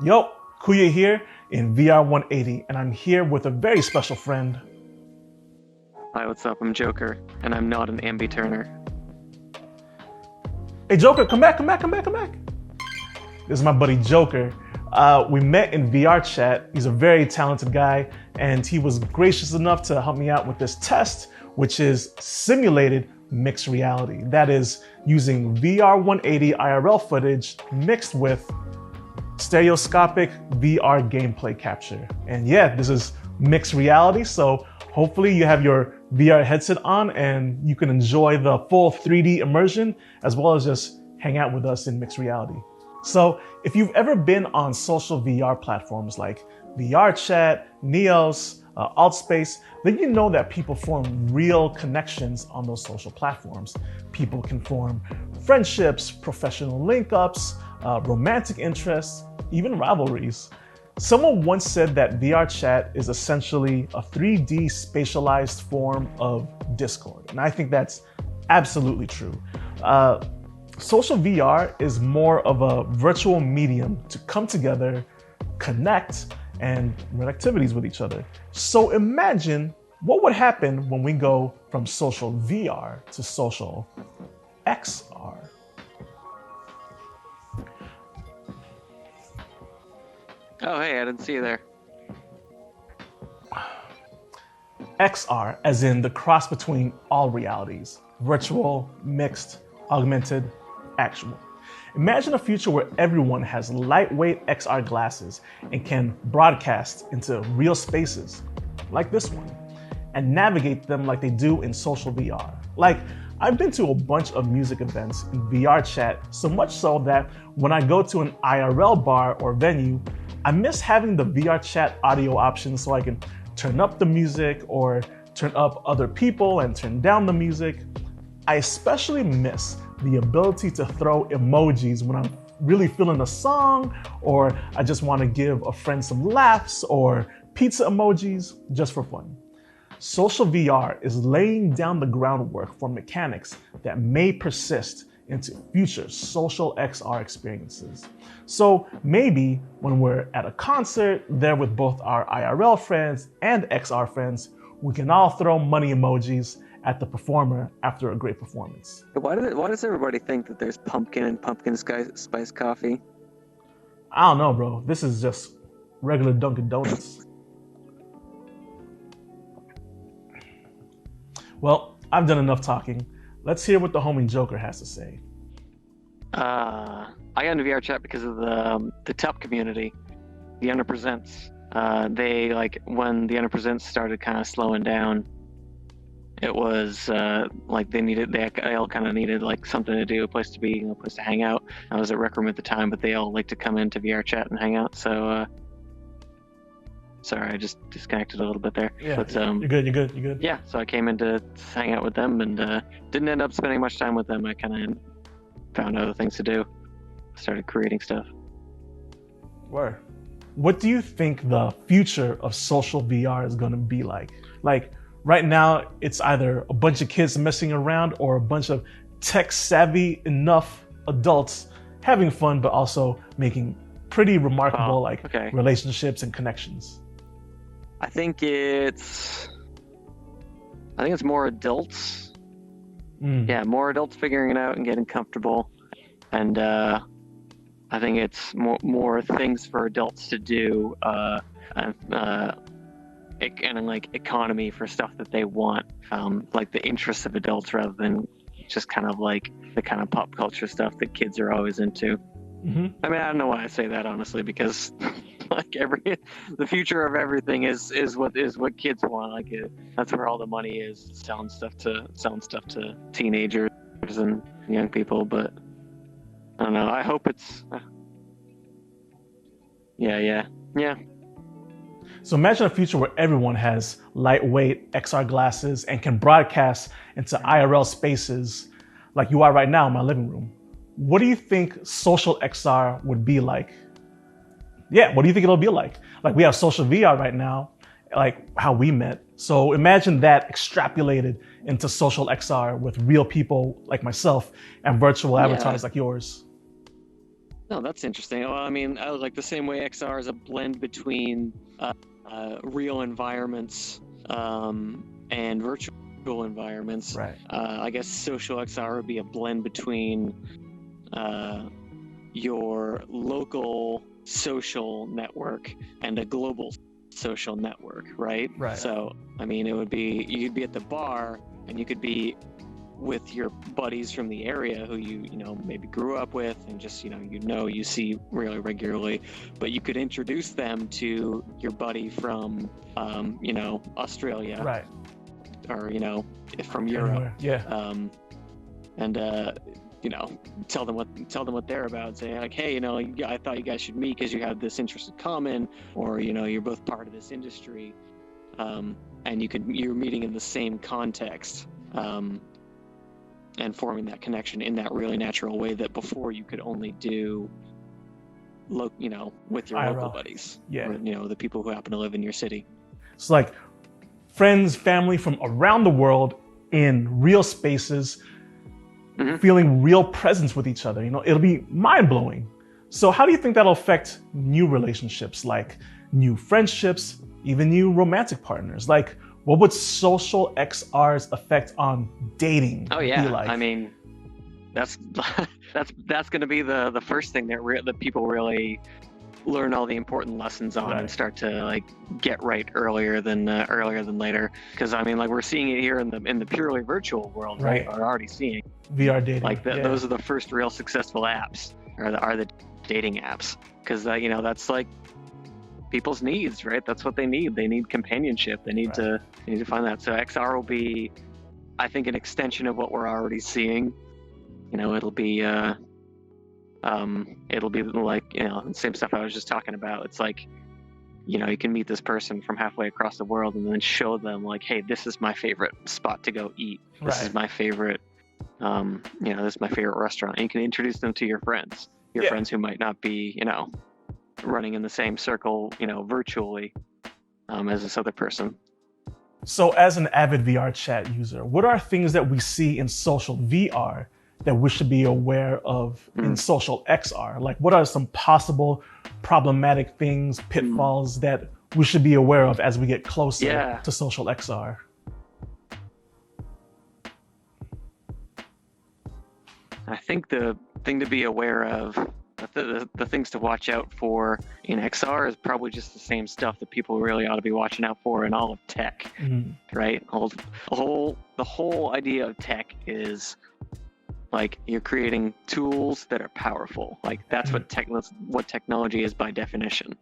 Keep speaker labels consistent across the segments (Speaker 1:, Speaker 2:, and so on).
Speaker 1: Yo, Kuya here in VR 180, and I'm here with a very special friend.
Speaker 2: Hi, what's up? I'm Joker, and I'm not an ambi-turner.
Speaker 1: Hey Joker, come back. This is my buddy Joker. We met in VRChat. He's a very talented guy, and he was gracious enough to help me out with this test, which is simulated mixed reality. That is using VR 180 IRL footage mixed with stereoscopic VR gameplay capture. And yeah, this is mixed reality, so hopefully you have your VR headset on and you can enjoy the full 3D immersion as well as just hang out with us in mixed reality. So if you've ever been on social VR platforms like VRChat, Neos, Altspace, then you know that people form real connections on those social platforms. People can form friendships, professional link-ups, romantic interests, even rivalries. Someone once said that VRChat is essentially a 3D spatialized form of Discord, and I think that's absolutely true. Social VR is more of a virtual medium to come together, connect, and run activities with each other. So imagine what would happen when we go from social VR to social XR.
Speaker 2: Oh, hey, I didn't see you there.
Speaker 1: XR, as in the cross between all realities: virtual, mixed, augmented, actual. Imagine a future where everyone has lightweight XR glasses and can broadcast into real spaces, like this one, and navigate them like they do in social VR. Like, I've been to a bunch of music events in VRChat, so much so that when I go to an IRL bar or venue, I miss having the VRChat audio options so I can turn up the music or turn up other people and turn down the music. I especially miss the ability to throw emojis when I'm really feeling a song, or I just want to give a friend some laughs, or pizza emojis just for fun. Social VR is laying down the groundwork for mechanics that may persist into future social XR experiences. So maybe when we're at a concert, there with both our IRL friends and XR friends, we can all throw money emojis at the performer after a great performance.
Speaker 2: Why does everybody think that there's pumpkin and pumpkin spice coffee?
Speaker 1: I don't know, bro. This is just regular Dunkin' Donuts. Well, I've done enough talking. Let's hear what the homie Joker has to say.
Speaker 2: I got into VRChat because of the TUP community, the Underpresents. They, like, when the Underpresents started kind of slowing down, it was like they all kind of needed like something to do, a place to be, a place to hang out. I was at Rec Room at the time, but they all like to come into VRChat and hang out. So sorry, I just disconnected a little bit there.
Speaker 1: Yeah,
Speaker 2: but,
Speaker 1: you're good.
Speaker 2: Yeah, so I came in to hang out with them and didn't end up spending much time with them. I kind of found other things to do. Started creating stuff.
Speaker 1: Word. What do you think the future of social VR is going to be like? Like, right now, it's either a bunch of kids messing around or a bunch of tech-savvy enough adults having fun, but also making pretty remarkable relationships and connections.
Speaker 2: I think it's more adults. Yeah, more adults figuring it out and getting comfortable, and I think it's more things for adults to do, and like economy for stuff that they want, like the interests of adults rather than just kind of like the kind of pop culture stuff that kids are always into.
Speaker 1: Mm-hmm.
Speaker 2: I mean, I don't know why I say that, honestly, because like the future of everything is what kids want. Like that's where all the money is, selling stuff to teenagers and young people. But I don't know. I hope it's yeah.
Speaker 1: So imagine a future where everyone has lightweight XR glasses and can broadcast into IRL spaces like you are right now in my living room. What do you think social XR would be like? Yeah, what do you think it'll be like? Like, we have social VR right now, like how we met. So imagine that extrapolated into social XR with real people like myself and virtual avatars like yours.
Speaker 2: No, that's interesting. Well, I mean, I like the same way XR is a blend between real environments and virtual environments.
Speaker 1: Right.
Speaker 2: I guess social XR would be a blend between your local social network and a global social network, right?
Speaker 1: Right.
Speaker 2: So, I mean, it would be, you'd be at the bar and you could be with your buddies from the area who you maybe grew up with and just you see really regularly, but you could introduce them to your buddy from Australia,
Speaker 1: Right.
Speaker 2: or from Europe.
Speaker 1: Anywhere. Yeah.
Speaker 2: And tell them what they're about. Say like, hey, I thought you guys should meet because you have this interest in common, or you're both part of this industry, and you're meeting in the same context, and forming that connection in that really natural way that before you could only do with your
Speaker 1: IRL.
Speaker 2: local buddies,
Speaker 1: Yeah.
Speaker 2: or the people who happen to live in your city.
Speaker 1: It's like friends, family from around the world in real spaces, feeling real presence with each other. It'll be mind-blowing. So how do you think that'll affect new relationships, like new friendships, even new romantic partners? Like, what would social XR's effect on dating
Speaker 2: Oh yeah,
Speaker 1: be like?
Speaker 2: I mean, that's going to be the first thing that people really learn all the important lessons on,
Speaker 1: Right.
Speaker 2: and start to like get right earlier than later. Because I mean, like we're seeing it here in the purely virtual world, right?
Speaker 1: Right.
Speaker 2: We're already seeing
Speaker 1: VR dating.
Speaker 2: like
Speaker 1: Yeah.
Speaker 2: those are the first real successful apps, are the dating apps, because that's like people's needs, right? That's what they need. They need companionship. They need
Speaker 1: Right.
Speaker 2: to find that. So XR will be, I think, an extension of what we're already seeing. It'll be like the same stuff I was just talking about. It's like you can meet this person from halfway across the world and then show them like, hey, this is my favorite spot to go eat. This
Speaker 1: Right.
Speaker 2: is my favorite this is my favorite restaurant. And you can introduce them to your friends
Speaker 1: Yeah.
Speaker 2: friends who might not be running in the same circle virtually as this other person.
Speaker 1: So as an avid VRChat user, what are things that we see in social VR that we should be aware of in social XR? Like, what are some possible problematic things, pitfalls that we should be aware of as we get closer
Speaker 2: Yeah.
Speaker 1: to social XR?
Speaker 2: I think the thing to be aware of, the things to watch out for in XR is probably just the same stuff that people really ought to be watching out for in all of tech, right? The whole idea of tech is like you're creating tools that are powerful. Like that's what technology is by definition.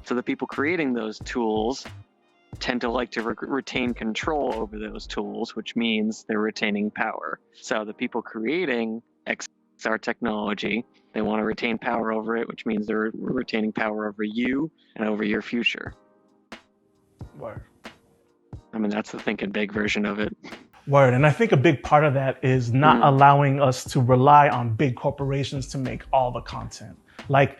Speaker 2: So the people creating those tools tend to like to retain control over those tools, which means they're retaining power. So the people creating XR technology, they want to retain power over it, which means they're retaining power over you and over your future.
Speaker 1: Word.
Speaker 2: I mean, that's the thinking big version of it.
Speaker 1: Word. And I think a big part of that is not allowing us to rely on big corporations to make all the content. Like,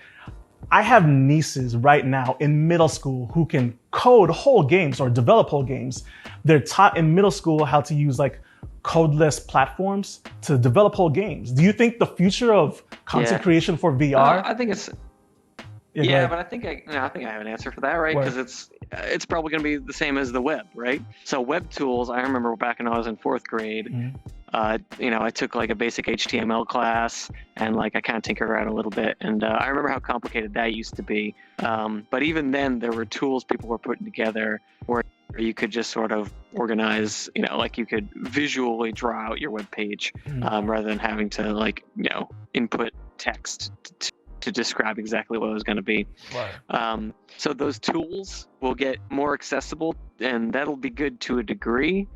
Speaker 1: I have nieces right now in middle school who can code whole games or develop whole games. They're taught in middle school how to use like codeless platforms to develop whole games. Do you think the future of content creation for VR?
Speaker 2: I think it's but I think I have an answer for that, right? Because it's probably going to be the same as the web, right? So web tools, I remember back when I was in 4th grade, I took like a basic HTML class and like I kind of tinkered around a little bit, and I remember how complicated that used to be. But even then, there were tools people were putting together where you could just sort of organize, like you could visually draw out your web page rather than having to like input text to describe exactly what it was going to be.
Speaker 1: Right.
Speaker 2: So those tools will get more accessible, and that'll be good to a degree,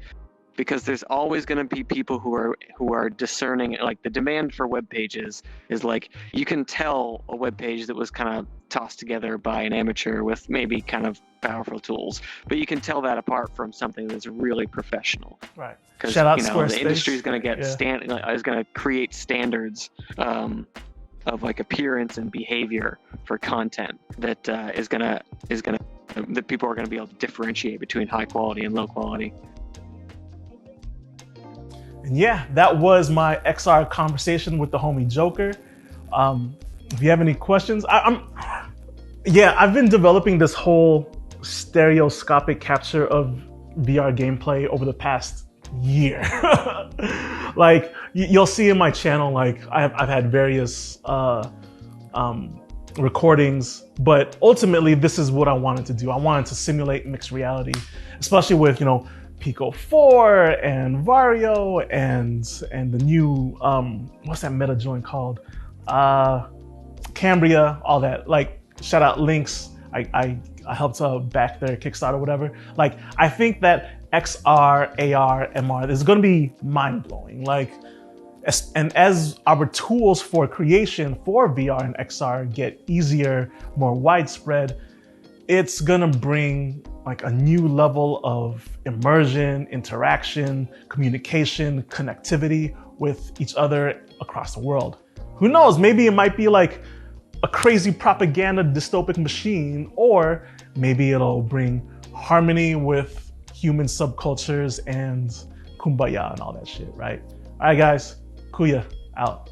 Speaker 2: because there's always going to be people who are discerning. Like the demand for web pages is like, you can tell a web page that was kind of tossed together by an amateur with maybe kind of powerful tools, but you can tell that apart from something that's really professional.
Speaker 1: Right.
Speaker 2: Because
Speaker 1: Shout out
Speaker 2: the
Speaker 1: Squarespace.
Speaker 2: industry is going to get is going to create standards of like appearance and behavior for content that that people are going to be able to differentiate between high quality and low quality.
Speaker 1: And yeah, that was my XR conversation with the homie Joker. If you have any questions, I've been developing this whole stereoscopic capture of VR gameplay over the past year. Like you'll see in my channel, like I've had various recordings, but ultimately this is what I wanted to do. I wanted to simulate mixed reality, especially with, you know, Pico 4 and Vario and the new what's that meta joint called? Cambria, all that. Like shout out Lynx. I helped back their Kickstarter or whatever. Like I think that XR, AR, MR is going to be mind-blowing. Like and as our tools for creation for VR and XR get easier, more widespread, it's gonna bring like a new level of immersion, interaction, communication, connectivity with each other across the world. Who knows, maybe it might be like a crazy propaganda dystopic machine, or maybe it'll bring harmony with human subcultures and kumbaya and all that shit, right? All right, guys, Kuya out.